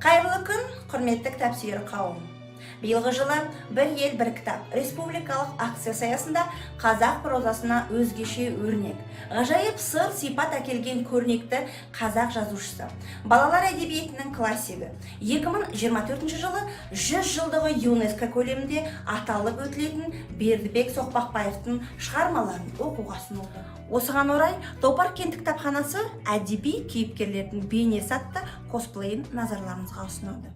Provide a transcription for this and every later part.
Қайырлы күн, құрметті кітап сүйер қауым. Биылғы жылы бір ел бір кітап республикалық акциясы аясында қазақ прозасына өзгеше өрнек, ғажайып сыр сипат әкелген көрнекті қазақ жазушысы, балалар әдебиетінің классигі, 2024 жылы 100 жылдығы ЮНЕСКО көлемінде аталып өтілетін Бердібек Соқпақбаевтың шығармаларын оқуға ұсынылды. Осыған орай Топар кенті кітапханасы әдеби кейіпкерлердің бейнесі атты косплейін назарларыңызға ұсынады.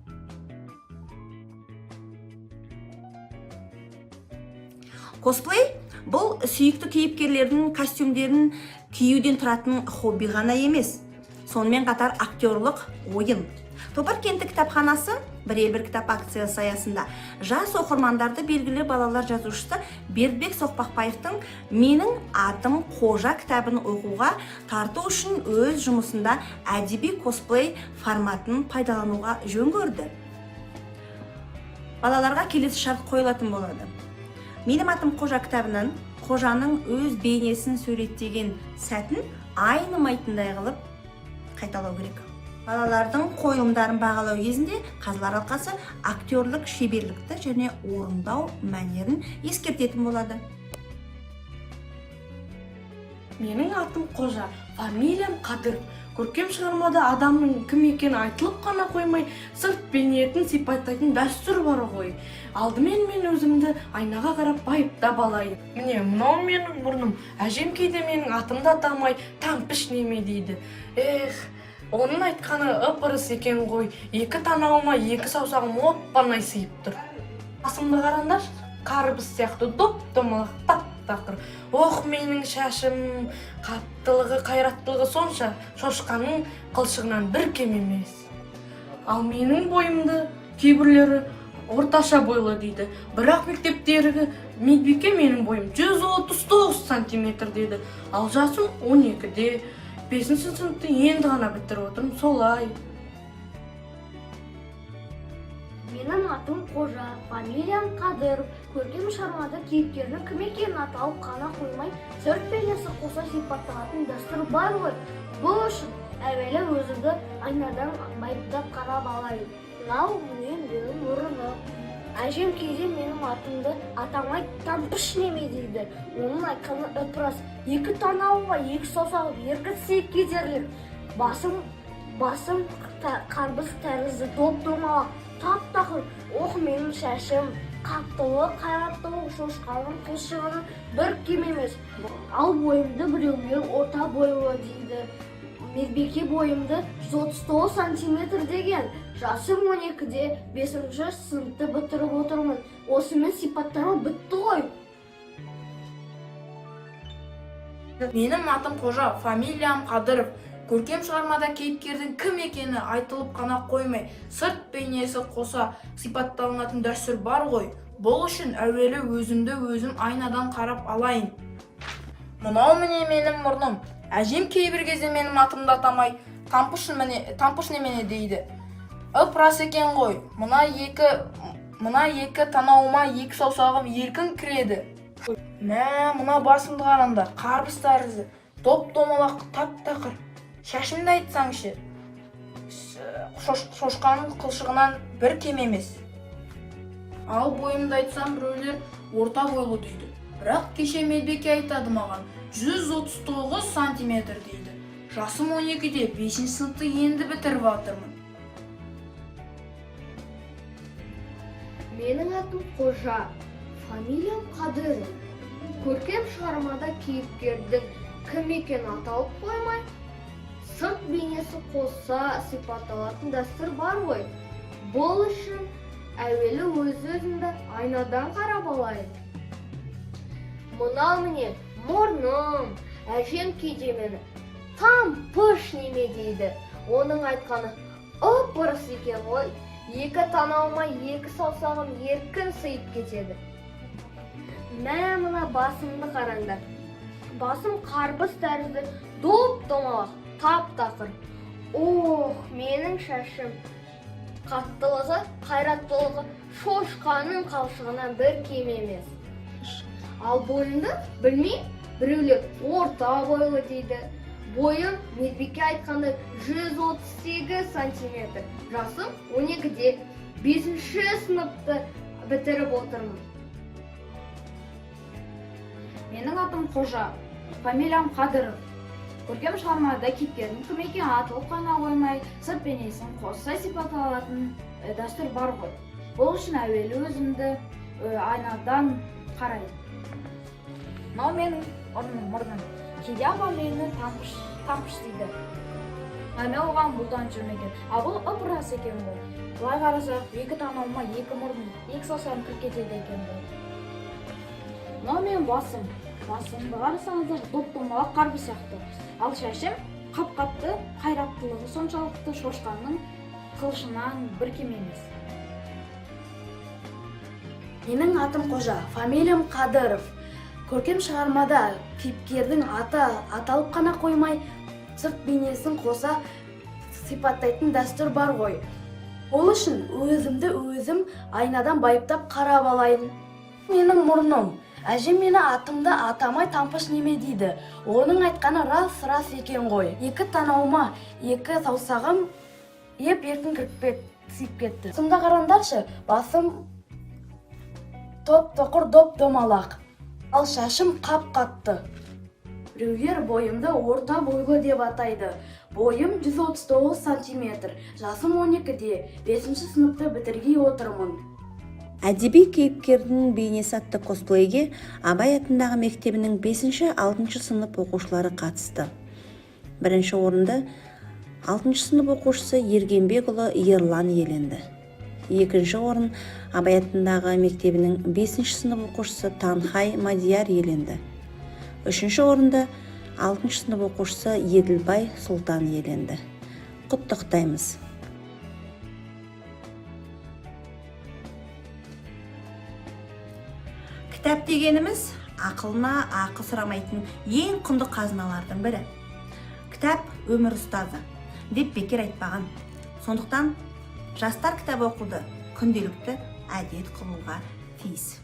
Косплей бұл сүйікті кейіпкерлердің костюмдерін киюден тұратын хобби ғана емес, сонымен қатар актерлық ойын. Топар кенті кітапханасы бір кітап акциясы аясында жас оқырмандарды белгілі балалар жазушысы Бердібек Соқпақбаевтың «Менің атым Қожа» кітабын оқуға тарту үшін өз жұмысында әдеби косплей форматын пайдалануға жөн көрді. Балаларға келесі шарт қойылатын болады. «Менің атым Қожа» кітабынан қожаның өз бейнесін суреттеген сәтін айнымайтындай қылып қайталау керек. Балалардың қойылымдарын бағалау кезінде қазылар алқасы актерлік шеберлікті және орындау мәнерін ескертетін болады. Менің атым Қожа, фамилиям Қадыр. Көркем шығармада адамның кім екені айтылып қана қоймай, сырт бейнетін сипаттайтын дәстүр бар ғой. Алдымен мен өзімді айнаға қарап байыптап алайын. Міне, мынау менің мұрным. Әжем кейде менің атымды атамай, тампыш неме дейді. Оның айтқаны ып-ырыс екен ғой. Екі танауыма екі саусағым оп-оңай сыйып тұр. Басымды қараңдаршы, қарбыз сияқты доп-домалақ тап-тақыр. Менің шашым, қаттылығы, қайраттылығы сонша, шошқаның қылшығынан бір кем емес. Ал менің бойымды кейбірлері орташа бойлы дейді. Бірақ мектептегі медбике менің бойым 139 сантиметр дейді. Ал жасым 12-де, 5-ші сыныпты енді ғана бітіріп отырмын, солай. Менің атым Қожа, фамилиям Қадыр. Көркем шығармада кейіпкердің кім екенін аталып қана қоймай, сырт бейнесі қоса сипатталатын дәстүр бар ғой. Бұл үшін әуелі өзімді айнадан байыптап қарап алайын. Мынау менің мұрным. Әжем кейде менің атымды атамай тампыш неме дейді. Оның айтқаны ып-ырыс. Екі танауға екі саусағы еркін сыйып кетерлік. Басым қарбыз тәрізді доп-домалақ тап-тақыр. Менің шашым, қаттылығы, қайраттылығы, шошқаның қылшығының бір кем емес. Ал бойымды біреулер орта бойлы дейді. Медбике бойымды 139 сантиметр деген. Жасым 12-де, 5-ші сыныпты бітіріп отырмын. Осымен сипаттама бітті ғой. Менің атым Қожа, фамилиям Қадыров. Көркем шығармада кейіпкердің кім екені айтылып қана қоймай, сырт бейнесі қоса сипатталынатын дәстүр бар ғой. Бұл үшін әуелі өзімді өзім айнадан қарап алайын. Мынау міне менің мұрным. Әжем кейбір кезде менің атымды атамай, тампыш немене дейді. Ып-ырыс екен ғой. Мына екі танауыма екі саусағым еркін кіреді. Мына басымды қараңдар, қарбыз тәрізді, доп-домалақ тап-тақыр. Шашымды айтсаңшы, шошқаның қылшығынан бір кем емес. Ал бойымды айтсам біреулер орта бойлы дейді. Бірақ кеше медбике айтады маған 139 сантиметр дейді. Жасым 12-де, 5-ші сыныпты енді бітіріп жатырмын. Менің атым Қожа, фамилиям Қадыр. Көркем шығармада кейіпкердің кім екенін аталып қоймай, сырт бейнесі қоса сипатталатын дәстүр бар ғой. Бұл үшін әуелі өзімді айнадан қарап алайын. Мынау міне мұрным. Әжем кейде мені тампыш неме дейді. Оның айтқаны ып-ырыс екен ғой. Екі танауыма екі саусағым еркін сыйып кетеді. Мына басымды қараңдар. Басым қарбыз тәрізді доп-домалақ тап-тақыр. Менің шашым, қаттылығы, қайраттылығы шошқаның қылшығынан бір кем емес. Ал бойымды білмей, біреулер орта бойлы дейді. бойым медбике айтқандай 138 сантиметр. Жасым 12-де, 5-ші сыныпты бітіріп отырмын. Менің атым Қожа, фамилиям Қадыров. Көркем шығармада кейіпкердің кім екенін атылып қана қоймай, сырт бейнесін қоса сипатталатын дәстүр бар ғой. Бұл үшін әуелі өзімді айнадан қараймын. Мынау менің мұрным. Кейде апам мені тампыш дейді. Мен оған бұлдан жүрмеген. Бұл ып-ырас екен ғой. Былай қарасақ, екі танауыма екі мұрным, екі саусағым кіріп кетеді екен ғой. Мынау менің басым. Басымды қарасаңыздар доп-домалақ қарбы сияқты. Ал шашым қап-қатты, қайраттылығы соншалықты шошқаның қылышынан бір кем емес. Менің атым Қожа, фамилиям Қадыров. Көркем шығармада кейіпкердің аты аталып қана қоймай, сырт бейнесін қоса сипаттайтын дәстүр бар ғой. Ол үшін өзімді өзім айнадан байыптап қарап алайын. Менің мұрным. Әжем мені атымды атамай тампыш неме дейді. Оның айтқаны рас екен ғой. Екі танауыма, екі саусағым еп-еркін кіріп сиып кетті. Сонда қараңдаршы, басым топ-тоқыр доп-домалақ. Ал шашым қап-қатты. Біреулер бойымды орта бойлы деп атайды. Бойым 139 сантиметр. Жасым 12-де, 5-ші сыныпты бітіргей отырмын. Әдеби кейіпкердің бейнесі атты косплейге Абай атындағы мектебінің 5-6 сынып оқушылары қатысты. Бірінші орынды 6 сынып оқушысы Ергенбекұлы Ерлан иеленді. Екінші орын Абай атындағы мектебінің 5 сынып оқушысы Танхай Мадияр иеленді. Үшінші орынды 6 сынып оқушысы Еділбай Сұлтан иеленді. Құттықтаймыз. Кітап дегеніміз ақылына ақы сұрамайтын ең құнды қазыналардың бірі. Кітап өмір ұстазы деп бекер айтпаған. Сондықтан жастар кітап оқуды күнделікті әдет қылуға тиіс.